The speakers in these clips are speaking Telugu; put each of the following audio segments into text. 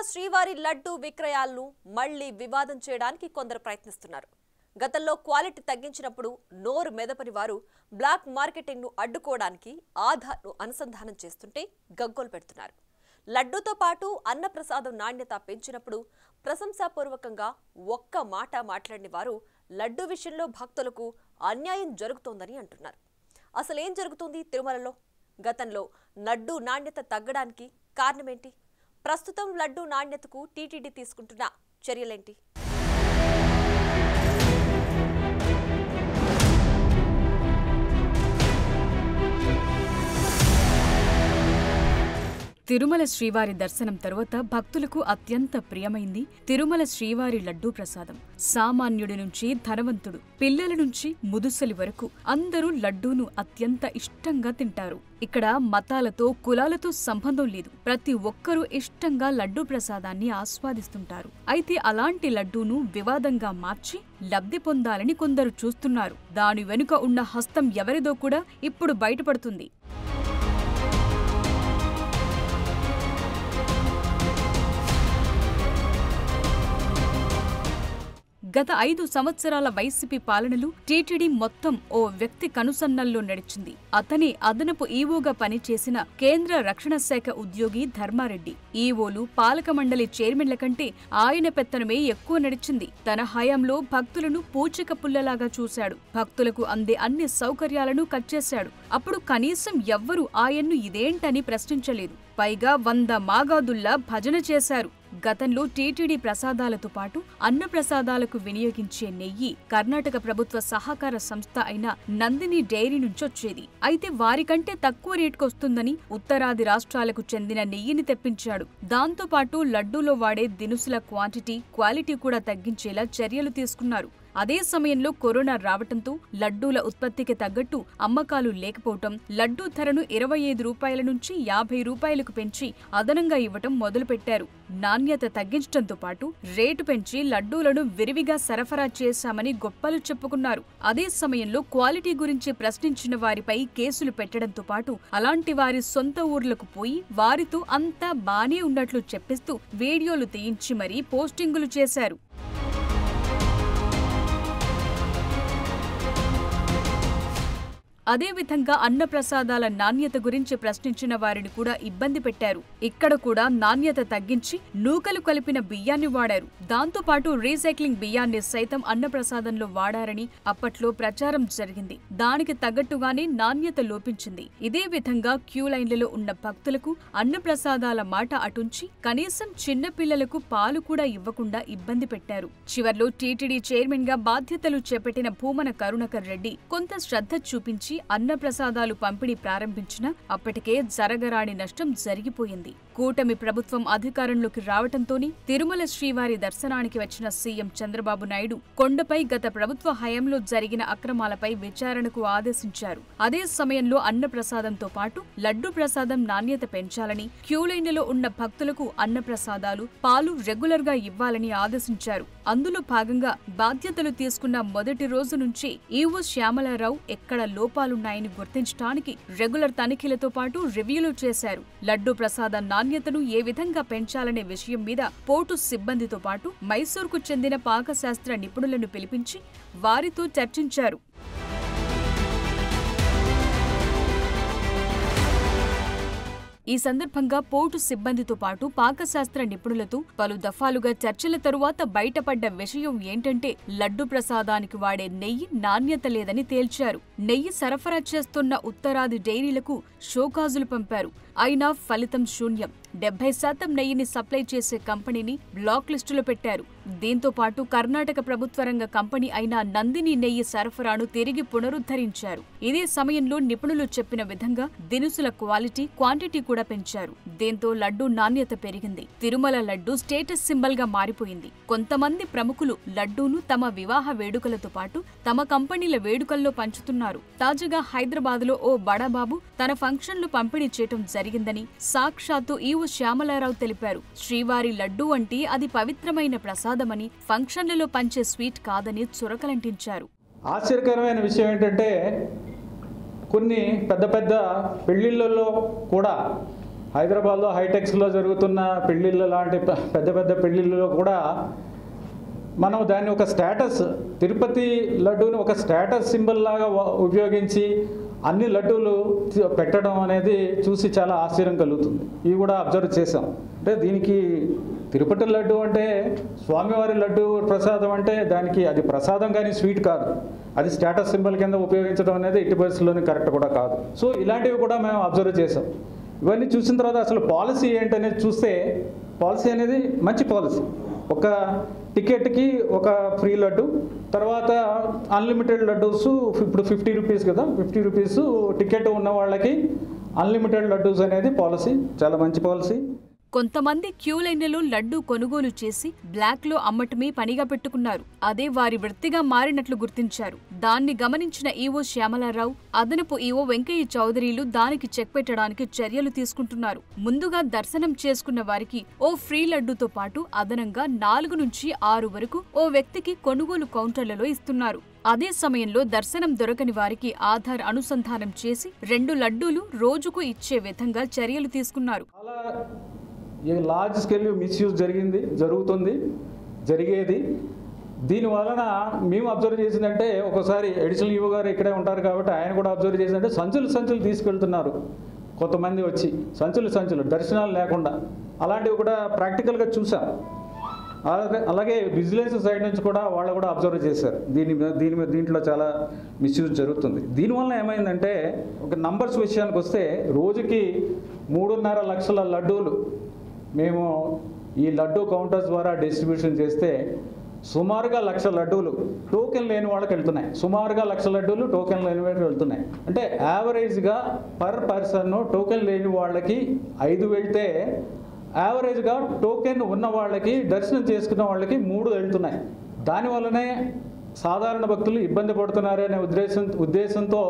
శ్రీవారి లడ్డు విక్రయాలను మళ్లీ వివాదం చేయడానికి కొందరు ప్రయత్నిస్తున్నారు. గతంలో క్వాలిటీ తగ్గించినప్పుడు నోరు మెదపని వారు బ్లాక్ మార్కెటింగ్ ను అడ్డుకోవడానికి ఆధార్ను అనుసంధానం చేస్తుంటే గగ్గోలు పెడుతున్నారు. లడ్డూతో పాటు అన్నప్రసాదం నాణ్యత పెంచినప్పుడు ప్రశంసాపూర్వకంగా ఒక్క మాట మాట్లాడిన వారు లడ్డు విషయంలో భక్తులకు అన్యాయం జరుగుతోందని అంటున్నారు. అసలేం జరుగుతుంది తిరుమలలో? గతంలో లడ్డు నాణ్యత తగ్గడానికి కారణమేంటి? ప్రస్తుతం లడ్డు నాణ్యతకు టీటీడీ తీసుకుంటున్న చర్యలేంటి? తిరుమల శ్రీవారి దర్శనం తరువాత భక్తులకు అత్యంత ప్రియమైంది తిరుమల శ్రీవారి లడ్డూ ప్రసాదం. సామాన్యుడి నుంచి ధనవంతుడు, పిల్లల నుంచి ముదుసలి వరకు అందరూ లడ్డూను అత్యంత ఇష్టంగా తింటారు. ఇక్కడ మతాలతో కులాలతో సంబంధం లేదు. ప్రతి ఒక్కరూ ఇష్టంగా లడ్డూ ప్రసాదాన్ని ఆస్వాదిస్తుంటారు. అయితే అలాంటి లడ్డూను వివాదంగా మార్చి లబ్ధి పొందాలని కొందరు చూస్తున్నారు. దాని వెనుక ఉన్న హస్తం ఎవరిదో కూడా ఇప్పుడు బయటపడుతుంది. గత 5 సంవత్సరాల వైసీపీ పాలనలు టీటీడీ మొత్తం ఓ వ్యక్తి కనుసన్నల్లో నడిచింది. అతనే అదనపు ఈవోగా పనిచేసిన కేంద్ర రక్షణ శాఖ ఉద్యోగి ధర్మారెడ్డి. ఈవోలు, పాలక మండలి చైర్మన్ల కంటే ఆయన పెత్తనమే ఎక్కువ నడిచింది. తన హయాంలో భక్తులను పూచిక పుల్లలాగా చూశాడు. భక్తులకు అందే అన్ని సౌకర్యాలను కట్ చేశాడు. అప్పుడు కనీసం ఎవ్వరూ ఆయన్ను ఇదేంటని ప్రశ్నించలేదు. పైగా 100 మాగాదుల్లా భజన చేశారు. గతంలో టీటీడీ ప్రసాదాలతో పాటు అన్న ప్రసాదాలకు వినియోగించే నెయ్యి కర్ణాటక ప్రభుత్వ సహకార సంస్థ అయిన నందిని డైరీ నుంచొచ్చేది. అయితే వారికంటే తక్కువ రేటుకొస్తుందని ఉత్తరాది రాష్ట్రాలకు చెందిన నెయ్యిని తెప్పించాడు. దాంతో పాటు లడ్డూలో వాడే దినుసుల క్వాలిటీ కూడా తగ్గించేలా చర్యలు తీసుకున్నారు. అదే సమయంలో కరోనా రావటంతో లడ్డూల ఉత్పత్తికి తగ్గట్టు అమ్మకాలు లేకపోవటం, లడ్డూ ధరను 25 రూపాయల నుంచి 50 రూపాయలకు పెంచి అదనంగా ఇవ్వటం మొదలుపెట్టారు. నాణ్యత తగ్గించడంతో పాటు రేటు పెంచి లడ్డూలను విరివిగా సరఫరా చేశామని గొప్పలు చెప్పుకున్నారు. అదే సమయంలో క్వాలిటీ గురించి ప్రశ్నించిన వారిపై కేసులు పెట్టడంతో పాటు అలాంటి వారి సొంత ఊర్లకు పోయి వారితో అంతా బానే ఉన్నట్లు చెప్పిస్తూ వీడియోలు తీయించి మరీ పోస్టింగులు చేశారు. అదేవిధంగా అన్నప్రసాదాల నాణ్యత గురించి ప్రశ్నించిన వారిని కూడా ఇబ్బంది పెట్టారు. ఇక్కడ కూడా నాణ్యత తగ్గించి నూకలు కలిపిన బియ్యాన్ని వాడారు. దాంతో పాటు రీసైక్లింగ్ బియ్యాన్ని సైతం అన్నప్రసాదంలో వాడారని అప్పట్లో ప్రచారం జరిగింది. దానికి తగ్గట్టుగానే నాణ్యత లోపించింది. ఇదే విధంగా క్యూ లైన్లలో ఉన్న భక్తులకు అన్నప్రసాదాల మాట అటుంచి కనీసం చిన్న పిల్లలకు పాలు కూడా ఇవ్వకుండా ఇబ్బంది పెట్టారు. చివర్లో టీటీడీ చైర్మన్ గా బాధ్యతలు చేపట్టిన భూమన కరుణాకర్ రెడ్డి కొంత శ్రద్ధ చూపించి అన్నప్రసాదాలు పంపిణీ ప్రారంభించినా అప్పటికే జరగరాని నష్టం జరిగిపోయింది. కూటమి ప్రభుత్వం అధికారంలోకి రావటంతోనే తిరుమల శ్రీవారి దర్శనానికి వచ్చిన సీఎం చంద్రబాబు నాయుడు కొండపై గత ప్రభుత్వ హయాంలో జరిగిన అక్రమాలపై విచారణకు ఆదేశించారు. అదే సమయంలో అన్నప్రసాదంతో పాటు లడ్డు ప్రసాదం నాణ్యత పెంచాలని, క్యూలైన్లలో ఉన్న భక్తులకు అన్నప్రసాదాలు, పాలు రెగ్యులర్ గా ఇవ్వాలని ఆదేశించారు. అందులో భాగంగా బాధ్యతలు తీసుకున్న మొదటి రోజు నుంచి ఈవో శ్యామలారావు ఎక్కడ లోపాలున్నాయని గుర్తించడానికి రెగ్యులర్ తనిఖీలతో పాటు రివ్యూలు చేశారు. లడ్డు ప్రసాద నాణ్యతను ఏ విధంగా పెంచాలనే విషయం మీద పోర్టు సిబ్బందితో పాటు మైసూర్కు చెందిన పాకశాస్త్ర నిపుణులను పిలిపించి వారితో చర్చించారు. ఈ సందర్భంగా పోర్టు సిబ్బందితో పాటు పాకశాస్త్ర నిపుణులతో పలు దఫాలుగా చర్చల తరువాత బయటపడ్డ విషయం ఏంటంటే లడ్డు ప్రసాదానికి వాడే నెయ్యి నాణ్యత లేదని తేల్చారు. నెయ్యి సరఫరా చేస్తున్న ఉత్తరాది డైరీలకు షోకాజులు పంపారు. అయినా ఫలితం శూన్యం. 70% నెయ్యిని సప్లై చేసే కంపెనీని బ్లాక్ లిస్టులో పెట్టారు. దీంతో పాటు కర్ణాటక ప్రభుత్వ రంగ కంపెనీ అయిన నందిని నెయ్యి సరఫరాను తిరిగి పునరుద్ధరించారు. ఇదే సమయంలో నిపుణులు చెప్పిన విధంగా దినుసుల క్వాంటిటీ కూడా పెంచారు. దీంతో లడ్డూ నాణ్యత పెరిగింది. తిరుమల లడ్డూ స్టేటస్ సింబల్ గా మారిపోయింది. కొంతమంది ప్రముఖులు లడ్డూను తమ వివాహ వేడుకలతో పాటు తమ కంపెనీల వేడుకల్లో పంచుతున్నారు. తాజాగా హైదరాబాద్ లో ఓ బడాబాబు తన ఫంక్షన్లు పంపిణీ చేయటం జరిగిందని సాక్షాత్తు ఈవో శ్యామలారావు తెలిపారు. శ్రీవారి లడ్డూ అంటే అది పవిత్రమైన ప్రసాదమని, ఫంక్షన్లలో పంచే స్వీట్ కాదని చురకలంటించారు. ఆశ్చర్యకరమైన విషయం ఏంటంటే కొన్ని పెద్ద పెద్ద పెళ్లిళ్లలో కూడా హైదరాబాద్లో హైటెక్స్లో జరుగుతున్న పెళ్ళిళ్ళు లాంటి పెద్ద పెద్ద పెళ్ళిళ్ళలో కూడా మనం దాన్ని ఒక స్టేటస్, తిరుపతి లడ్డూని ఒక స్టేటస్ సింబల్ లాగా ఉపయోగించి అన్ని లడ్డూలు పెట్టడం అనేది చూసి చాలా ఆశ్చర్యం కలుగుతుంది. ఇవి కూడా అబ్జర్వ్ చేసాం. అంటే దీనికి తిరుపతి లడ్డు అంటే స్వామివారి లడ్డు ప్రసాదం అంటే దానికి అది ప్రసాదం కానీ స్వీట్ కాదు, అది స్టేటస్ సింబల్ కింద ఉపయోగించడం అనేది ఎట్టి పరిస్థితుల్లోనే కరెక్ట్ కూడా కాదు. సో ఇలాంటివి కూడా మేము అబ్జర్వ్ చేసాం. ఇవన్నీ చూసిన తర్వాత అసలు పాలసీ ఏంటనేది చూస్తే పాలసీ అనేది మంచి పాలసీ. ఒక టికెట్కి ఒక ఫ్రీ లడ్డు, తర్వాత అన్లిమిటెడ్ లడ్డూస్ ఇప్పుడు 50 రూపీస్ కదా, 50 రూపీస్ టికెట్ ఉన్న వాళ్ళకి అన్లిమిటెడ్ లడ్డూస్ అనేది పాలసీ చాలా మంచి పాలసీ. కొంతమంది క్యూ లైన్లలో లడ్డూ కొనుగోలు చేసి బ్లాక్లో అమ్మటమే పనిగా పెట్టుకున్నారు. అదే వారి వృత్తిగా మారినట్లు గుర్తించారు. దాన్ని గమనించిన ఈవో శ్యామలారావు, అదనపు ఈవో వెంకయ్య చౌదరిలు దానికి చెక్ పెట్టడానికి చర్యలు తీసుకుంటున్నారు. ముందుగా దర్శనం చేసుకున్న వారికి ఓ ఫ్రీ లడ్డూతో పాటు అదనంగా 4 నుంచి 6 వరకు ఓ వ్యక్తికి కొనుగోలు కౌంటర్లలో ఇస్తున్నారు. అదే సమయంలో దర్శనం దొరకని వారికి ఆధార్ అనుసంధానం చేసి 2 లడ్డూలు రోజుకు ఇచ్చే విధంగా చర్యలు తీసుకున్నారు. లార్జ్ స్కేల్ మిస్యూజ్ జరిగేది. దీని వలన మేము అబ్జర్వ్ చేసిందంటే, ఒకసారి అడిషనల్ ఈవో గారు ఇక్కడే ఉంటారు కాబట్టి ఆయన కూడా అబ్జర్వ్ చేసిందంటే, సంచులు తీసుకెళ్తున్నారు కొంతమంది వచ్చి, సంచులు దర్శనాలు లేకుండా. అలాంటివి కూడా ప్రాక్టికల్గా చూసాం. అలాగే విజిలెన్స్ సైడ్ నుంచి కూడా వాళ్ళు కూడా అబ్జర్వ్ చేశారు. దీంట్లో చాలా మిస్యూజ్ జరుగుతుంది. దీనివల్ల ఏమైందంటే, ఒక నంబర్స్ విషయానికి వస్తే రోజుకి 3.5 లక్షల లడ్డూలు మేము ఈ లడ్డూ కౌంటర్స్ ద్వారా డిస్ట్రిబ్యూషన్ చేస్తే సుమారుగా 1,00,000 లడ్డూలు టోకెన్ లేని వాళ్ళకి వెళ్తున్నాయి. అంటే యావరేజ్గా పర్ పర్సన్ టోకెన్ లేని వాళ్ళకి 5 వెళ్తే, యావరేజ్గా టోకెన్ ఉన్న వాళ్ళకి, దర్శనం చేసుకున్న వాళ్ళకి 3 వెళ్తున్నాయి. దానివల్లనే సాధారణ భక్తులు ఇబ్బంది పడుతున్నారనే ఉద్దేశంతో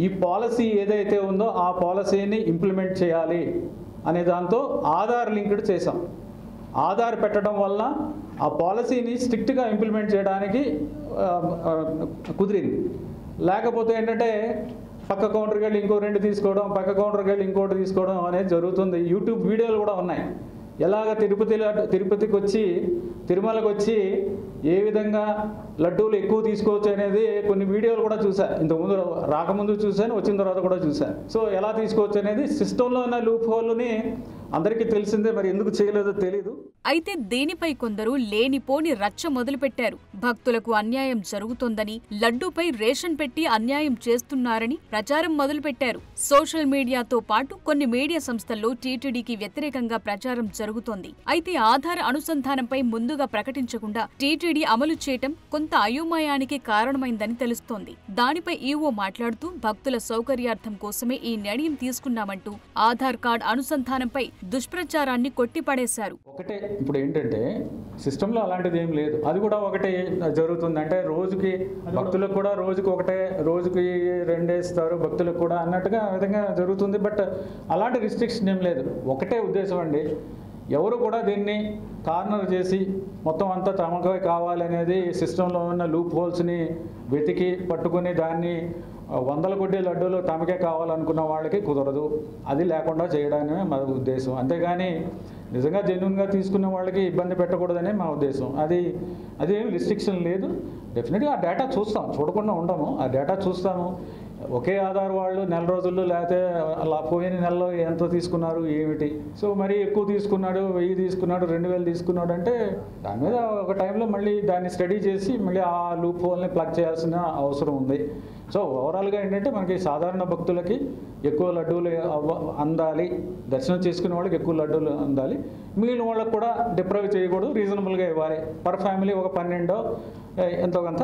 ఈ పాలసీ ఏదైతే ఉందో ఆ పాలసీని ఇంప్లిమెంట్ చేయాలి అనే దాంతో ఆధార్ లింక్డ్ చేసాం. ఆధార్ పెట్టడం వల్ల ఆ పాలసీని స్ట్రిక్ట్గా ఇంప్లిమెంట్ చేయడానికి కుదిరింది. లేకపోతే ఏంటంటే పక్క కౌంటర్కి వెళ్ళి ఇంకో 2 తీసుకోవడం, పక్క కౌంటర్కి వెళ్ళి ఇంకోటి తీసుకోవడం అనేది జరుగుతుంది. యూట్యూబ్ వీడియోలు కూడా ఉన్నాయి. ఎలాగ తిరుపతికి వచ్చి, తిరుమలకు వచ్చి ఏ విధంగా లడ్డూలు ఎక్కువ తీసుకోవచ్చు అనేది కొన్ని వీడియోలు కూడా చూశాను. ఇంతకుముందు రాకముందు చూశాను, వచ్చిన తర్వాత కూడా చూశాను. సో ఎలా తీసుకోవచ్చు అనేది సిస్టంలో ఉన్న లూప్ హోల్ని అందరికీ తెలిసిందే, మరి ఎందుకు చేయలేదో తెలీదు. అయితే దీనిపై కొందరు లేనిపోని రచ్చ మొదలుపెట్టారు. భక్తులకు అన్యాయం జరుగుతోందని, లడ్డూపై రేషన్ పెట్టి అన్యాయం చేస్తున్నారని ప్రచారం మొదలుపెట్టారు. సోషల్ మీడియాతో పాటు కొన్ని మీడియా సంస్థల్లో టీటీడీకి వ్యతిరేకంగా ప్రచారం జరుగుతోంది. అయితే ఆధార్ అనుసంధానంపై ముందుగా ప్రకటించకుండా టీటీడీ అమలు చేయటం కొంత అయోమయానికి కారణమైందని తెలుస్తోంది. దానిపై ఈవో మాట్లాడుతూ, భక్తుల సౌకర్యార్థం కోసమే ఈ నిర్ణయం తీసుకున్నామంటూ ఆధార్ కార్డు అనుసంధానంపై దుష్ప్రచారాన్ని కొట్టిపడేశారు. ఒకటే ఇప్పుడు ఏంటంటే సిస్టంలో అలాంటిది ఏం లేదు. అది కూడా ఒకటే జరుగుతుంది. అంటే రోజుకి భక్తులకు కూడా రోజుకి 2 ఇస్తారు భక్తులకు కూడా అన్నట్టుగా విధంగా జరుగుతుంది. బట్ అలాంటి రిస్ట్రిక్షన్ ఏం లేదు. ఒకటే ఉద్దేశం అండి, ఎవరు కూడా దీన్ని కార్నర్ చేసి మొత్తం అంతా తమకే కావాలనేది సిస్టంలో ఉన్న లూప్ హోల్స్ని వెతికి పట్టుకుని దాన్ని 100 కొద్ది లడ్డూలు తమకే కావాలనుకున్న వాళ్ళకి కుదరదు. అది లేకుండా చేయడమే మా ఉద్దేశం. అంతేగాని నిజంగా జెన్యున్గా తీసుకున్న వాళ్ళకి ఇబ్బంది పెట్టకూడదనే మా ఉద్దేశం. అదేమి రిస్ట్రిక్షన్ లేదు. డెఫినెట్గా ఆ డేటా చూస్తాం, చూడకుండా ఉండము. ఆ డేటా చూస్తాము. ఒకే ఆధార్ వాళ్ళు నెల రోజుల్లో లేకపోతే అలా పోయిన నెలలో ఎంత తీసుకున్నారు ఏమిటి, సో మరీ ఎక్కువ తీసుకున్నాడు, 1000 తీసుకున్నాడు, 2000 తీసుకున్నాడు అంటే దాని మీద ఒక టైంలో మళ్ళీ దాన్ని స్టడీ చేసి మళ్ళీ ఆ లూప్ హోల్ని ప్లగ్ చేయాల్సిన అవసరం ఉంది. సో ఓవరాల్గా ఏంటంటే మనకి సాధారణ భక్తులకి ఎక్కువ లడ్డూలు అందాలి, దర్శనం చేసుకునే వాళ్ళకి ఎక్కువ లడ్డూలు అందాలి, మిగిలిన వాళ్ళకి కూడా డిప్రైవ్ చేయకూడదు, రీజనబుల్గా ఇవ్వాలి. పర్ ఫ్యామిలీ ఒక 12 ఎంతో కొంత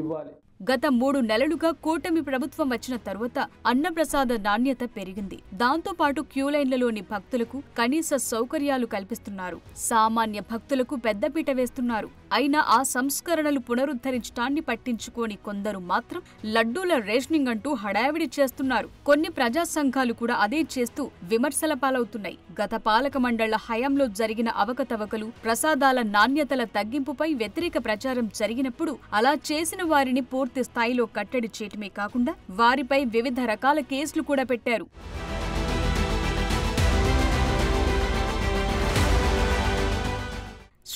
ఇవ్వాలి. గత 3 నెలలుగా కూటమి ప్రభుత్వం వచ్చిన తరువాత అన్నప్రసాద నాణ్యత పెరిగింది. దాంతో పాటు క్యూలైన్లలోని భక్తులకు కనీస సౌకర్యాలు కల్పిస్తున్నారు. సామాన్య భక్తులకు పెద్దపీట వేస్తున్నారు. అయినా ఆ సంస్కరణలు పునరుద్ధరించడాన్ని పట్టించుకోని కొందరు మాత్రం లడ్డూల రేషనింగ్ అంటూ హడావిడి చేస్తున్నారు. కొన్ని ప్రజా సంఘాలు కూడా అదే చేస్తూ విమర్శల పాలవుతున్నాయి. గత పాలక మండళ్ల హయాంలో జరిగిన అవకతవకలు, ప్రసాదాల నాణ్యతల తగ్గింపుపై వ్యతిరేక ప్రచారం జరిగినప్పుడు అలా చేసిన వారిని పూర్తి స్థాయిలో కట్టడి చేయటమే కాకుండా వారిపై వివిధ రకాల కేసులు కూడా పెట్టారు.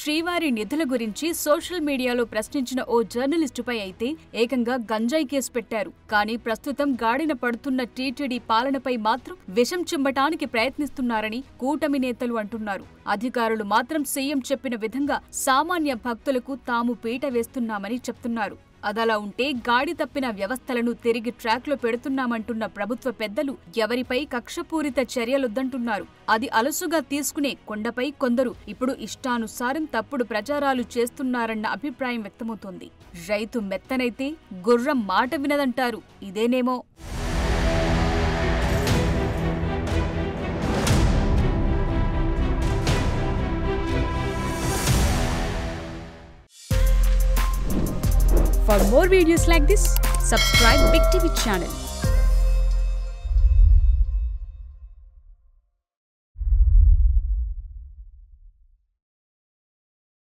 శ్రీవారి నిధుల గురించి సోషల్ మీడియాలో ప్రశ్నించిన ఓ జర్నలిస్టుపై అయితే ఏకంగా గంజాయి కేసు పెట్టారు. కానీ ప్రస్తుతం గాడిన పడుతున్న టీటీడీ పాలనపై మాత్రం విషం చిమ్మటానికి ప్రయత్నిస్తున్నారని కూటమి నేతలు అంటున్నారు. అధికారులు మాత్రం సీఎం చెప్పిన విధంగా సామాన్య భక్తులకు తాము పీట వేస్తున్నామని చెప్తున్నారు. అదలా ఉంటే గాడి తప్పిన వ్యవస్థలను తిరిగి ట్రాక్లో పెడుతున్నామంటున్న ప్రభుత్వ పెద్దలు ఎవరిపై కక్షపూరిత చర్యలొద్దంటున్నారు. అది అలసుగా తీసుకునే కొండపై కొందరు ఇప్పుడు ఇష్టానుసారం తప్పుడు ప్రచారాలు చేస్తున్నారన్న అభిప్రాయం వ్యక్తమవుతోంది. రైతు మెత్తనైతే గుర్రం మాట వినదంటారు. ఇదేనేమో. For more videos like this, subscribe Big TV channel.